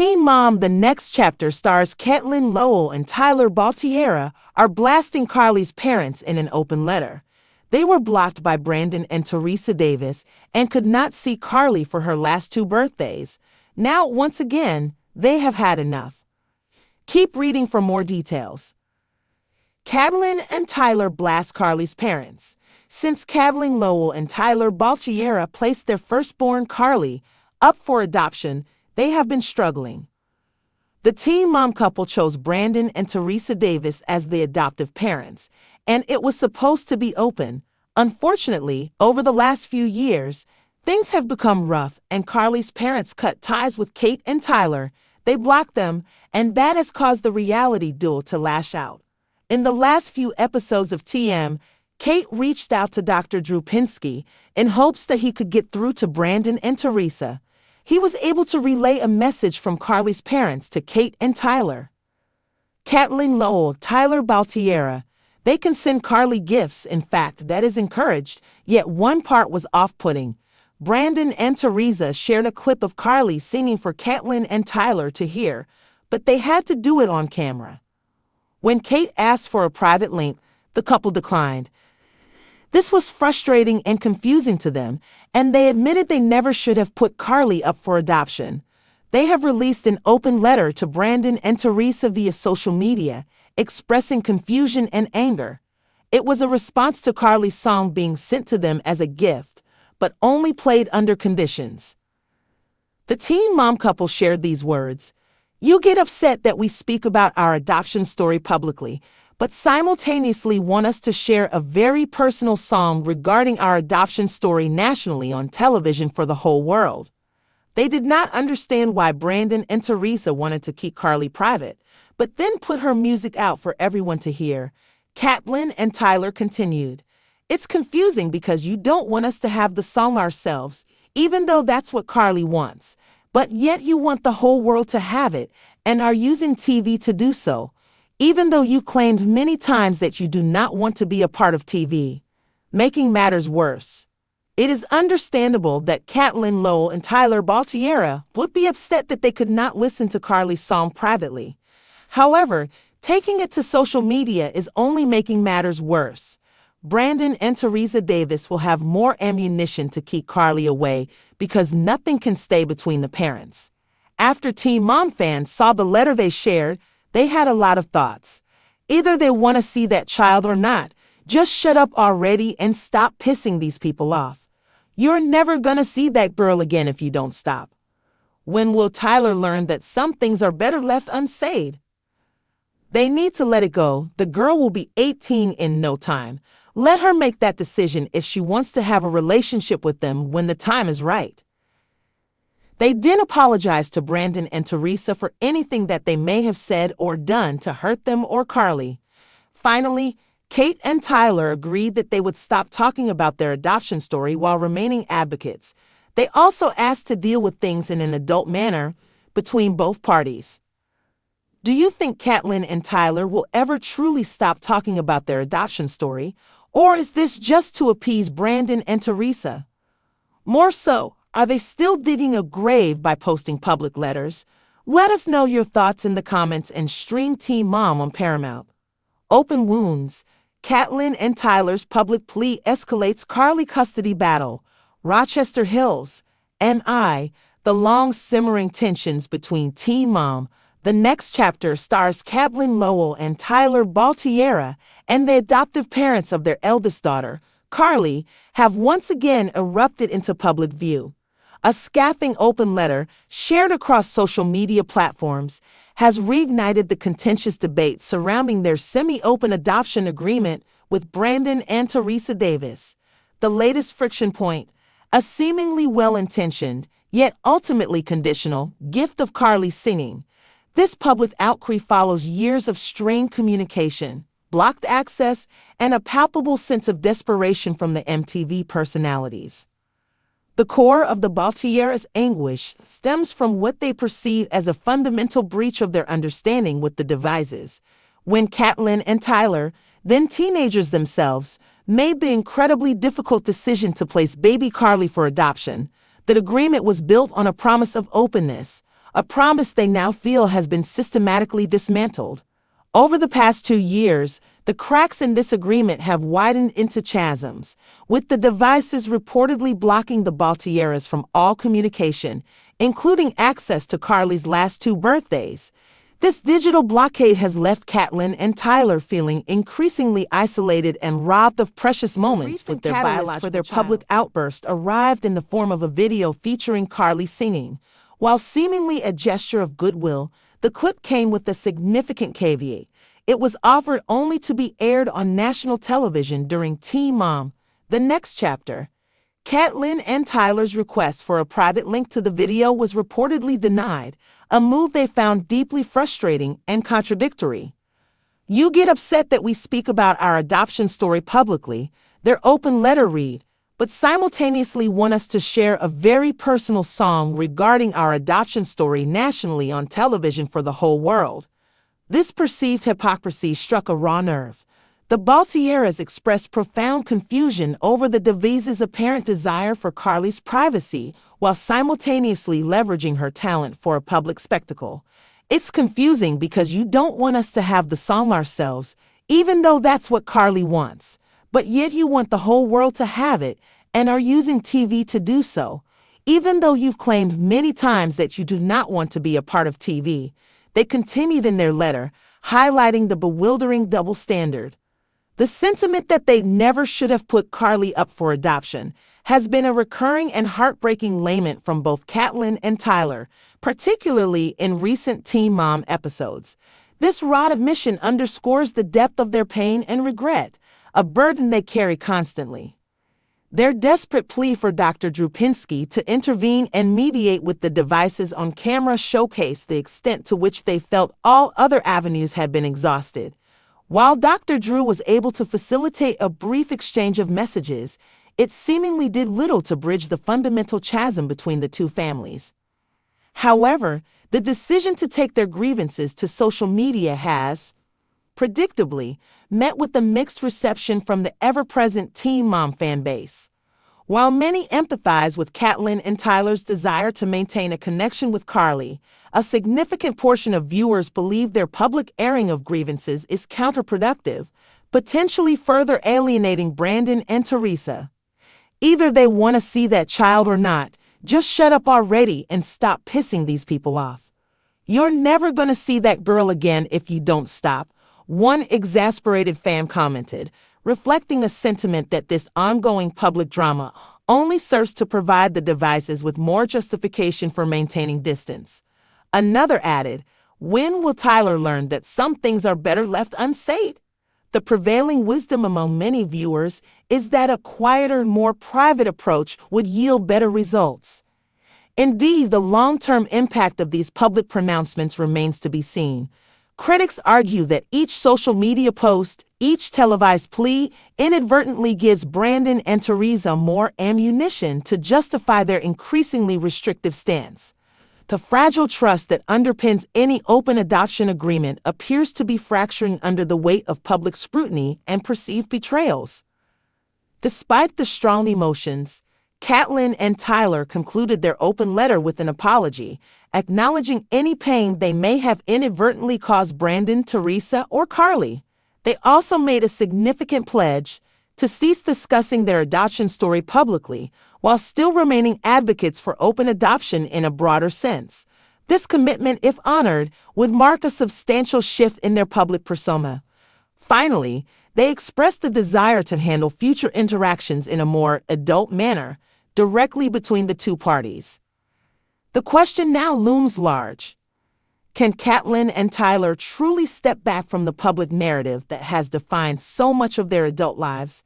Teen Mom The Next Chapter stars Catelynn Lowell and Tyler Baltiera are blasting Carly's parents in an open letter. They were blocked by Brandon and Teresa Davis and could not see Carly for her last 2 birthdays. Now, once again, they have had enough. Keep reading for more details. Catelynn and Tyler blast Carly's parents. Since Catelynn Lowell and Tyler Baltiera placed their firstborn Carly up for adoption, they have been struggling. The teen mom couple chose Brandon and Teresa Davis as the adoptive parents, and it was supposed to be open. Unfortunately, over the last few years, things have become rough, and Carly's parents cut ties with Kate and Tyler. They blocked them, and that has caused the reality duo to lash out. In the last few episodes of TM, Kate reached out to Dr. Drew Pinsky in hopes that he could get through to Brandon and Teresa. He was able to relay a message from Carly's parents to Kate and Tyler. Catelynn Lowell, Tyler Baltiera. They can send Carly gifts, in fact, that is encouraged, yet one part was off-putting. Brandon and Teresa shared a clip of Carly singing for Catelynn and Tyler to hear, but they had to do it on camera. When Kate asked for a private link, the couple declined. This was frustrating and confusing to them, and they admitted they never should have put Carly up for adoption. They have released an open letter to Brandon and Teresa via social media, expressing confusion and anger. It was a response to Carly's song being sent to them as a gift, but only played under conditions. The teen mom couple shared these words: "You get upset that we speak about our adoption story publicly, but simultaneously want us to share a very personal song regarding our adoption story nationally on television for the whole world." They did not understand why Brandon and Teresa wanted to keep Carly private, but then put her music out for everyone to hear. Catelynn and Tyler continued, "It's confusing because you don't want us to have the song ourselves, even though that's what Carly wants, but yet you want the whole world to have it and are using TV to do so, even though you claimed many times that you do not want to be a part of TV. Making matters worse." It is understandable that Catelynn Lowell and Tyler Baltiera would be upset that they could not listen to Carly's song privately. However, taking it to social media is only making matters worse. Brandon and Teresa Davis will have more ammunition to keep Carly away because nothing can stay between the parents. After Teen Mom fans saw the letter they shared, they had a lot of thoughts. Either they want to see that child or not. Just shut up already and stop pissing these people off. You're never gonna see that girl again if you don't stop. When will Tyler learn that some things are better left unsaid? They need to let it go. The girl will be 18 in no time. Let her make that decision if she wants to have a relationship with them when the time is right. They didn't apologize to Brandon and Teresa for anything that they may have said or done to hurt them or Carly. Finally, Kate and Tyler agreed that they would stop talking about their adoption story while remaining advocates. They also asked to deal with things in an adult manner between both parties. Do you think Catelynn and Tyler will ever truly stop talking about their adoption story, or is this just to appease Brandon and Teresa? More so, are they still digging a grave by posting public letters? Let us know your thoughts in the comments and stream Teen Mom on Paramount. Open wounds. Catelynn and Tyler's public plea escalates Carly custody battle. Rochester Hills. MI. The long simmering tensions between Teen Mom. The Next Chapter stars Catelynn Lowell and Tyler Baltiera, and the adoptive parents of their eldest daughter, Carly, have once again erupted into public view. A scathing open letter, shared across social media platforms, has reignited the contentious debate surrounding their semi-open adoption agreement with Brandon and Teresa Davis. The latest friction point, a seemingly well-intentioned, yet ultimately conditional, gift of Carly's singing. This public outcry follows years of strained communication, blocked access, and a palpable sense of desperation from the MTV personalities. The core of the Baltiera's anguish stems from what they perceive as a fundamental breach of their understanding with the devices. When Catelynn and Tyler, then teenagers themselves, made the incredibly difficult decision to place baby Carly for adoption, the agreement was built on a promise of openness, a promise they now feel has been systematically dismantled. Over the past 2 years, the cracks in this agreement have widened into chasms, with the devices reportedly blocking the Baltieras from all communication, including access to Carly's last 2 birthdays. This digital blockade has left Catelynn and Tyler feeling increasingly isolated and robbed of precious moments, with their biological for their public outburst arrived in the form of a video featuring Carly singing. While seemingly a gesture of goodwill, the clip came with a significant caveat. It was offered only to be aired on national television during Teen Mom, the next chapter. Catelynn and Tyler's request for a private link to the video was reportedly denied, a move they found deeply frustrating and contradictory. "You get upset that we speak about our adoption story publicly," their open letter read, "but simultaneously want us to share a very personal song regarding our adoption story nationally on television for the whole world." This perceived hypocrisy struck a raw nerve. The Baltieras expressed profound confusion over the devise's apparent desire for Carly's privacy while simultaneously leveraging her talent for a public spectacle. "It's confusing because you don't want us to have the song ourselves, even though that's what Carly wants, but yet you want the whole world to have it and are using TV to do so, even though you've claimed many times that you do not want to be a part of TV." They continued in their letter, highlighting the bewildering double standard. The sentiment that they never should have put Carly up for adoption has been a recurring and heartbreaking lament from both Catelynn and Tyler, particularly in recent Teen Mom episodes. This raw admission underscores the depth of their pain and regret, a burden they carry constantly. Their desperate plea for Dr. Drew Pinsky to intervene and mediate with the devices on camera showcased the extent to which they felt all other avenues had been exhausted. While Dr. Drew was able to facilitate a brief exchange of messages, it seemingly did little to bridge the fundamental chasm between the two families. However, the decision to take their grievances to social media has, predictably, met with a mixed reception from the ever-present Teen Mom fan base. While many empathize with Catelynn and Tyler's desire to maintain a connection with Carly, a significant portion of viewers believe their public airing of grievances is counterproductive, potentially further alienating Brandon and Teresa. Either they want to see that child or not, just shut up already and stop pissing these people off. "You're never going to see that girl again if you don't stop," one exasperated fan commented, reflecting a sentiment that this ongoing public drama only serves to provide the devices with more justification for maintaining distance. Another added, "When will Tyler learn that some things are better left unsaid?" The prevailing wisdom among many viewers is that a quieter, more private approach would yield better results. Indeed, the long-term impact of these public pronouncements remains to be seen. Critics argue that each social media post, each televised plea, inadvertently gives Brandon and Teresa more ammunition to justify their increasingly restrictive stance. The fragile trust that underpins any open adoption agreement appears to be fracturing under the weight of public scrutiny and perceived betrayals. Despite the strong emotions, Catelynn and Tyler concluded their open letter with an apology, acknowledging any pain they may have inadvertently caused Brandon, Teresa, or Carly. They also made a significant pledge to cease discussing their adoption story publicly, while still remaining advocates for open adoption in a broader sense. This commitment, if honored, would mark a substantial shift in their public persona. Finally, they expressed a desire to handle future interactions in a more adult manner, directly between the two parties. The question now looms large. Can Catelynn and Tyler truly step back from the public narrative that has defined so much of their adult lives?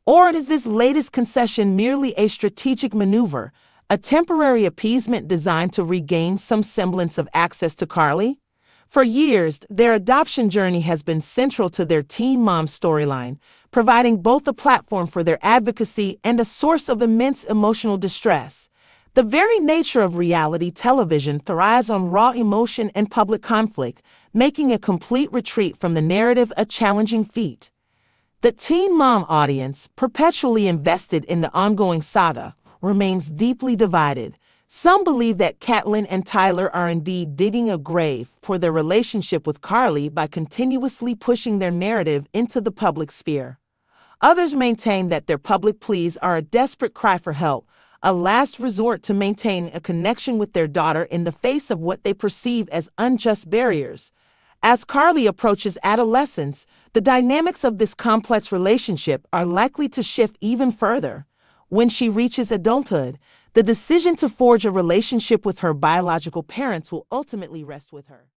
Or is this latest concession merely a strategic maneuver, a temporary appeasement designed to regain some semblance of access to Carly? For years, their adoption journey has been central to their Teen Mom storyline, providing both a platform for their advocacy and a source of immense emotional distress. The very nature of reality television thrives on raw emotion and public conflict, making a complete retreat from the narrative a challenging feat. The Teen Mom audience, perpetually invested in the ongoing saga, remains deeply divided. Some believe that Catelynn and Tyler are indeed digging a grave for their relationship with Carly by continuously pushing their narrative into the public sphere. Others maintain that their public pleas are a desperate cry for help, a last resort to maintain a connection with their daughter in the face of what they perceive as unjust barriers. As Carly approaches adolescence, the dynamics of this complex relationship are likely to shift even further. When she reaches adulthood, the decision to forge a relationship with her biological parents will ultimately rest with her.